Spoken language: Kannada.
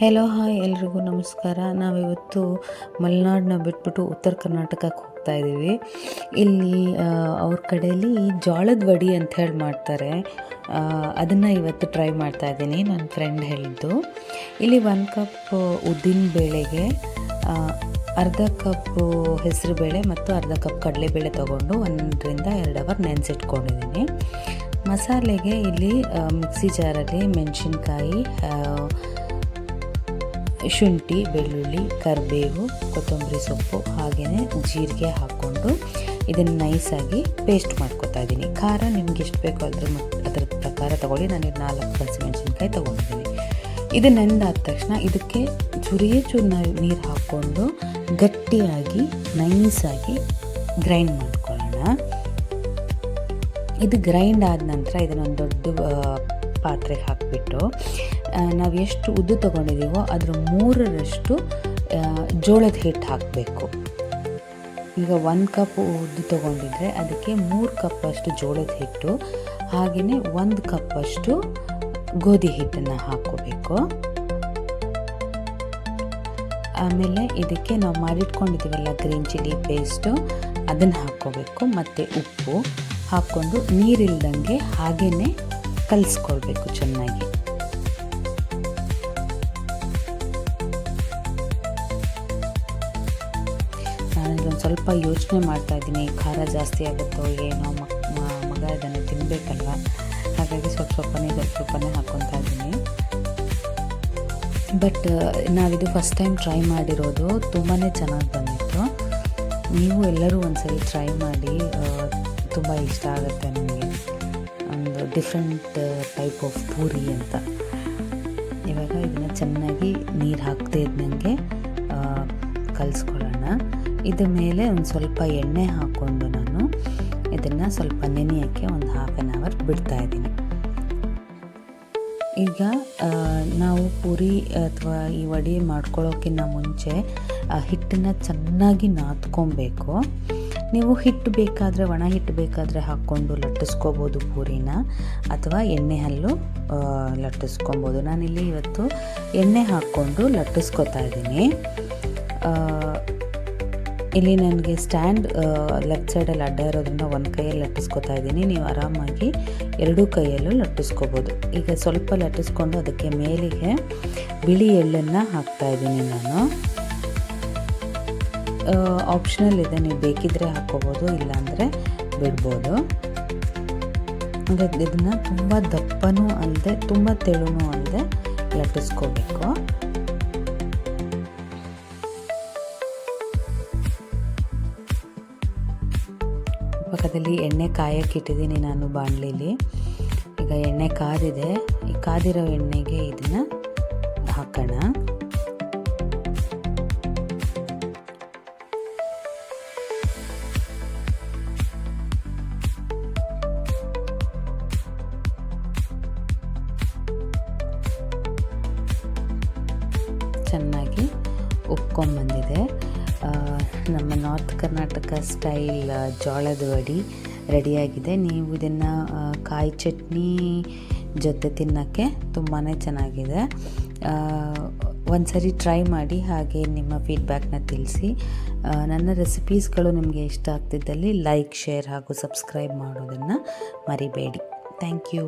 ಹೆಲೋ ಹಾಯ್ ಎಲ್ರಿಗೂ ನಮಸ್ಕಾರ. ನಾವಿವತ್ತು ಮಲೆನಾಡನ್ನ ಬಿಟ್ಬಿಟ್ಟು ಉತ್ತರ ಕರ್ನಾಟಕಕ್ಕೆ ಹೋಗ್ತಾ ಇದ್ದೀವಿ. ಇಲ್ಲಿ ಅವ್ರ ಕಡೆಯಲ್ಲಿ ಜೋಳದ ವಡಿ ಅಂತ ಹೇಳಿ ಮಾಡ್ತಾರೆ. ಅದನ್ನು ಇವತ್ತು ಟ್ರೈ ಮಾಡ್ತಾ ಇದ್ದೀನಿ. ನನ್ನ ಫ್ರೆಂಡ್ ಹೇಳಿದ್ದು. ಇಲ್ಲಿ 1 ಕಪ್ ಉದ್ದಿನ ಬೇಳೆಗೆ ಅರ್ಧ ಕಪ್ಪು ಹೆಸರು ಬೇಳೆ ಮತ್ತು ಅರ್ಧ ಕಪ್ ಕಡಲೆಬೇಳೆ ತೊಗೊಂಡು 1 ರಿಂದ 2 ಅವರ್ ನೆನೆಸಿಟ್ಕೊಂಡಿದ್ದೀನಿ. ಮಸಾಲೆಗೆ ಇಲ್ಲಿ ಮಿಕ್ಸಿ ಜಾರಲ್ಲಿ ಮೆಣಸಿನ್ಕಾಯಿ, ಶುಂಠಿ, ಬೆಳ್ಳುಳ್ಳಿ, ಕರಿಬೇವು, ಕೊತ್ತಂಬರಿ ಸೊಪ್ಪು ಹಾಗೆಯೇ ಜೀರಿಗೆ ಹಾಕ್ಕೊಂಡು ಇದನ್ನು ನೈಸಾಗಿ ಪೇಸ್ಟ್ ಮಾಡ್ಕೊತಾ ಇದ್ದೀನಿ. ಖಾರ ನಿಮ್ಗೆ ಎಷ್ಟು ಬೇಕೋ ಅದರ ಪ್ರಕಾರ ತೊಗೊಳ್ಳಿ. ನಾನು 4 ಹಸಿಮೆಣಸಿನ್ಕಾಯಿ ತೊಗೊಂಡಿದ್ದೀನಿ. ಇದು ನೆಂದಾದ ತಕ್ಷಣ ಇದಕ್ಕೆ ಚೂರು ನೀರು ಹಾಕ್ಕೊಂಡು ಗಟ್ಟಿಯಾಗಿ ನೈಸಾಗಿ ಗ್ರೈಂಡ್ ಮಾಡ್ಕೊಳ್ಳೋಣ. ಇದು ಗ್ರೈಂಡ್ ಆದ ನಂತರ ಇದನ್ನೊಂದು ದೊಡ್ಡ ಪಾತ್ರೆಗೆ ಹಾಕಿಬಿಟ್ಟು ನಾವು ಎಷ್ಟು ಉದ್ದು ತೊಗೊಂಡಿದ್ದೀವೋ ಅದರ 3ರಷ್ಟು ಜೋಳದ ಹಿಟ್ಟು ಹಾಕಬೇಕು. ಈಗ 1 ಕಪ್ ಉದ್ದು ತೊಗೊಂಡಿದ್ರೆ ಅದಕ್ಕೆ 3 ಕಪ್ಪಷ್ಟು ಜೋಳದ ಹಿಟ್ಟು ಹಾಗೆಯೇ 1 ಕಪ್ಪಷ್ಟು ಗೋಧಿ ಹಿಟ್ಟನ್ನು ಹಾಕ್ಕೋಬೇಕು. ಆಮೇಲೆ ಇದಕ್ಕೆ ನಾವು ಮಾಡಿಟ್ಕೊಂಡಿದ್ದೀವಲ್ಲ ಗ್ರೀನ್ ಚಿಲ್ಲಿ ಪೇಸ್ಟು ಅದನ್ನು ಹಾಕ್ಕೋಬೇಕು. ಮತ್ತು ಉಪ್ಪು ಹಾಕ್ಕೊಂಡು ನೀರಿಲ್ದಂಗೆ ಹಾಗೆಯೇ ಕಲಿಸ್ಕೊಳ್ಬೇಕು ಚೆನ್ನಾಗಿ. ನಾನಿದೊಂದು ಸ್ವಲ್ಪ ಯೋಚನೆ ಮಾಡ್ತಾ ಇದ್ದೀನಿ, ಖಾರ ಜಾಸ್ತಿ ಆಗುತ್ತೋ ಏನೋ, ಮಗ ಇದನ್ನು ತಿನ್ನಬೇಕಲ್ವ, ಹಾಗಾಗಿ ಸ್ವಲ್ಪನೇ ಹಾಕ್ಕೊತಾ ಇದ್ದೀನಿ. ಬಟ್ ನಾವಿದು ಫಸ್ಟ್ ಟೈಮ್ ಟ್ರೈ ಮಾಡಿರೋದು, ತುಂಬಾ ಚೆನ್ನಾಗಿ ಬಂದಿತ್ತು. ನೀವು ಎಲ್ಲರೂ ಒಂದ್ಸರಿ ಟ್ರೈ ಮಾಡಿ, ತುಂಬ ಇಷ್ಟ ಆಗುತ್ತೆ ನನಗೆ. ಒಂದು ಡಿಫ್ರೆಂಟ್ ಟೈಪ್ ಆಫ್ ಪೂರಿ ಅಂತ. ಇವಾಗ ಇದನ್ನು ಚೆನ್ನಾಗಿ ನೀರು ಹಾಕದೇ ಇದ್ದಂಗೆ ಕಲಿಸ್ಕೊಳ್ಳೋಣ. ಇದ್ರ ಮೇಲೆ ಒಂದು ಸ್ವಲ್ಪ ಎಣ್ಣೆ ಹಾಕ್ಕೊಂಡು ನಾನು ಇದನ್ನು ಸ್ವಲ್ಪ ನೆನೆಯೋಕ್ಕೆ ಒಂದು 1/2 ಅವರ್ ಬಿಡ್ತಾಯಿದ್ದೀನಿ. ಈಗ ನಾವು ಪೂರಿ ಅಥವಾ ಈ ವಡೆ ಮಾಡ್ಕೊಳ್ಳೋಕ್ಕಿಂತ ಮುಂಚೆ ಹಿಟ್ಟನ್ನು ಚೆನ್ನಾಗಿ ನಾದ್ಕೊಬೇಕು. ನೀವು ಹಿಟ್ಟು ಬೇಕಾದರೆ, ಒಣ ಹಿಟ್ಟು ಬೇಕಾದರೆ ಹಾಕ್ಕೊಂಡು ಲಟ್ಟಿಸ್ಕೋಬೋದು ಪೂರಿನ, ಅಥವಾ ಎಣ್ಣೆಯಲ್ಲೂ ಲಟ್ಟಿಸ್ಕೊಬೋದು. ನಾನಿಲ್ಲಿ ಇವತ್ತು ಎಣ್ಣೆ ಹಾಕ್ಕೊಂಡು ಲಟ್ಟಿಸ್ಕೊತಾ ಇದ್ದೀನಿ. ಇಲ್ಲಿ ನನಗೆ ಸ್ಟ್ಯಾಂಡ್ ಲೆಫ್ಟ್ ಸೈಡಲ್ಲಿ ಅಡ್ಡ ಇರೋದ್ರಿಂದ 1 ಕೈಯಲ್ಲಿ ಲಟ್ಟಿಸ್ಕೊತಾ ಇದ್ದೀನಿ. ನೀವು ಆರಾಮಾಗಿ 2 ಕೈಯಲ್ಲೂ ಲಟ್ಟಿಸ್ಕೋಬೋದು. ಈಗ ಸ್ವಲ್ಪ ಲಟ್ಟಿಸ್ಕೊಂಡು ಅದಕ್ಕೆ ಮೇಲಿಗೆ ಬಿಳಿ ಎಳ್ಳನ್ನು ಹಾಕ್ತಾಯಿದ್ದೀನಿ ನಾನು. ಆಪ್ಷನಲ್ ಇದೆ, ನೀವು ಬೇಕಿದ್ದರೆ ಹಾಕ್ಕೋಬೋದು, ಇಲ್ಲಾಂದರೆ ಬಿಡ್ಬೋದು. ಇದನ್ನು ತುಂಬ ದಪ್ಪನೂ ಅಲ್ಲದೆ ತುಂಬ ತೆಳುನೂ ಅಲ್ಲದೆ ಲಟ್ಟಿಸ್ಕೋಬೇಕು. ಪಕ್ಕದಲ್ಲಿ ಎಣ್ಣೆ ಕಾಯಕ್ಕೆ ಇಟ್ಟಿದ್ದೀನಿ ನಾನು ಬಾಣಲಿಲಿ. ಈಗ ಎಣ್ಣೆ ಕಾದಿದೆ. ಈ ಕಾದಿರೋ ಎಣ್ಣೆಗೆ ಇದನ್ನು ಹಾಕೋಣ. ಚೆನ್ನಾಗಿ ಉಪ್ಕೊಂಡ್ಬಂದಿದೆ. ನಮ್ಮ ನಾರ್ತ್ ಕರ್ನಾಟಕ ಸ್ಟೈಲ್ ಜೋಳದ ವಡಿ ರೆಡಿಯಾಗಿದೆ. ನೀವು ಇದನ್ನು ಕಾಯಿ ಚಟ್ನಿ ಜೊತೆ ತಿನ್ನೋಕ್ಕೆ ತುಂಬಾ ಚೆನ್ನಾಗಿದೆ. ಒಂದ್ಸರಿ ಟ್ರೈ ಮಾಡಿ, ಹಾಗೆ ನಿಮ್ಮ ಫೀಡ್ಬ್ಯಾಕ್ನ ತಿಳಿಸಿ. ನನ್ನ ರೆಸಿಪೀಸ್ಗಳು ನಿಮಗೆ ಇಷ್ಟ ಆಗ್ತಿದ್ದಲ್ಲಿ ಲೈಕ್, ಶೇರ್ ಹಾಗೂ ಸಬ್ಸ್ಕ್ರೈಬ್ ಮಾಡೋದನ್ನು ಮರಿಬೇಡಿ. Thank you.